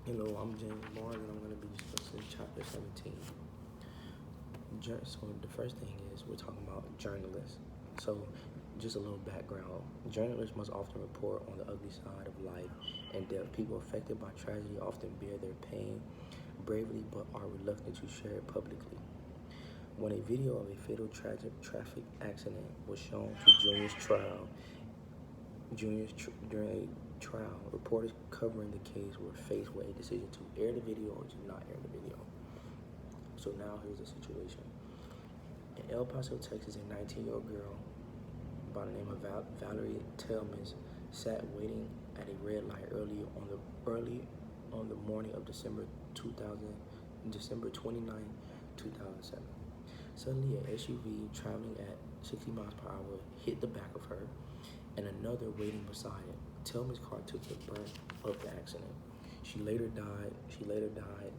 Hello, I'm James Barnes, and I'm going to be discussing chapter 17. So the first thing is we're talking about journalists. So just a little background. Journalists must often report on the ugly side of life and death. People affected by tragedy often bear their pain bravely but are reluctant to share it publicly. When a video of a fatal tragic traffic accident was shown to during a trial, reporters covering the case were faced with a decision to air the video or to not air the video. So now here's the situation. In El Paso, Texas, a 19-year-old girl by the name of Valerie Tillmans sat waiting at a red light early on the morning of December 29, 2007. Suddenly, an SUV traveling at 60 miles per hour hit the back of her and another waiting beside it. Tillman's car took the brunt of the accident. She later died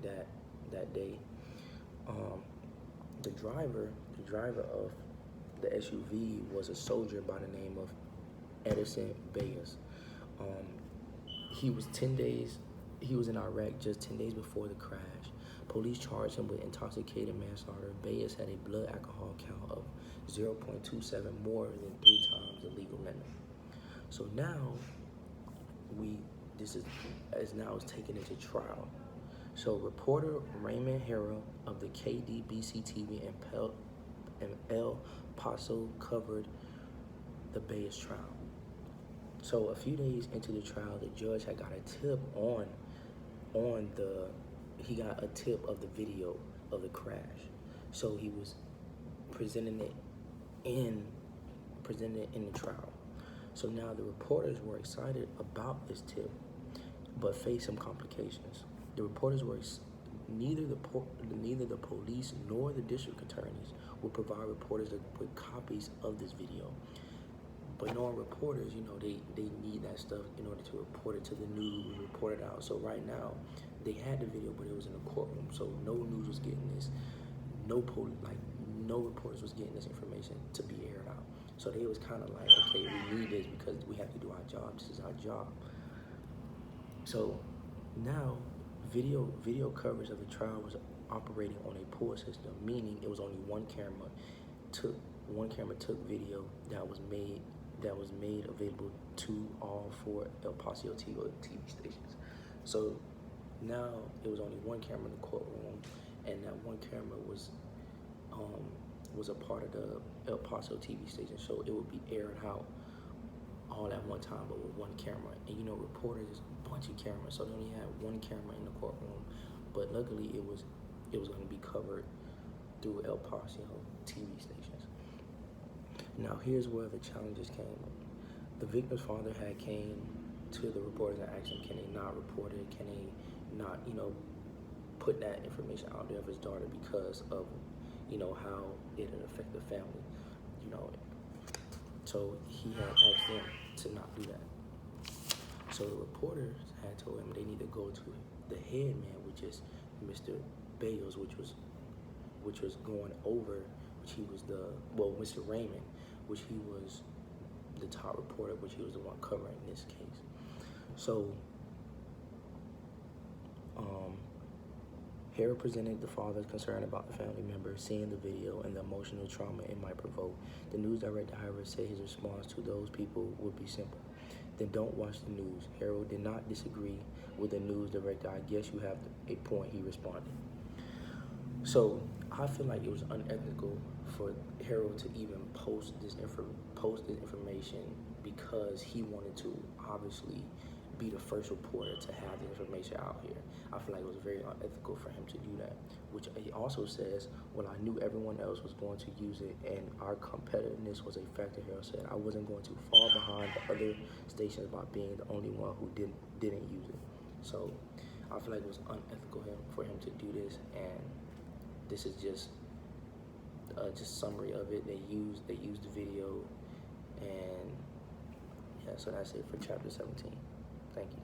that day. The driver of the SUV was a soldier by the name of Edison Bayes. He was in Iraq just 10 days before the crash. Police charged him with intoxicated manslaughter. Bayes had a blood alcohol count of 0.27, more than 3 times the legal limit. So now this is taken into trial. So reporter Raymond Harrell of the KDBC-TV in El Paso covered the Bayes trial. So a few days into the trial, the judge had got a tip he got a tip of the video of the crash. So he was presenting it in the trial. So now the reporters were excited about this tip, but faced some complications. The reporters were neither the police nor the district attorneys would provide reporters with copies of this video. But knowing reporters, they need that stuff in order to report it to the news, report it out. So right now, they had the video, but it was in a courtroom, so no news was getting this. No reporters was getting this information to be aired out. So they was kind of like, okay, we need this because we have to do our job. This is our job. So now, video coverage of the trial was operating on a pull system, meaning it was only one camera took video that was made available to all 4 El Paso TV stations. So now it was only one camera in the courtroom, and that one camera was a part of the El Paso TV station, so it would be aired out all at one time, but with one camera. And reporters, there's a bunch of cameras, so they only had one camera in the courtroom. But luckily, it was going to be covered through El Paso TV stations. Now, here's where the challenges came. The victim's father had came to the reporters and asked them, can they not report it? Can they not, put that information out there of his daughter because of, how it would affect the family, So he had asked them to not do that. So the reporters had told him they need to go to the head man, which is Mr. Bayes, which was going over, Mr. Raymond, which he was the top reporter, which he was the one covering this case. So Harry presented the father's concern about the family member seeing the video and the emotional trauma it might provoke. The news director, however, said his response to those people would be simple. Then don't watch the news. Harold did not disagree with the news director. I guess you have a point, he responded. So I feel like it was unethical for Harold to even post this information because he wanted to obviously be the first reporter to have the information out here. I feel like it was very unethical for him to do that, which he also says, well, I knew everyone else was going to use it and our competitiveness was a factor. Harold said, I wasn't going to fall behind the other stations by being the only one who didn't use it. So I feel like it was unethical for him to do this, and this is just summary of it. They used the video, and yeah, so that's it for chapter 17. Thank you.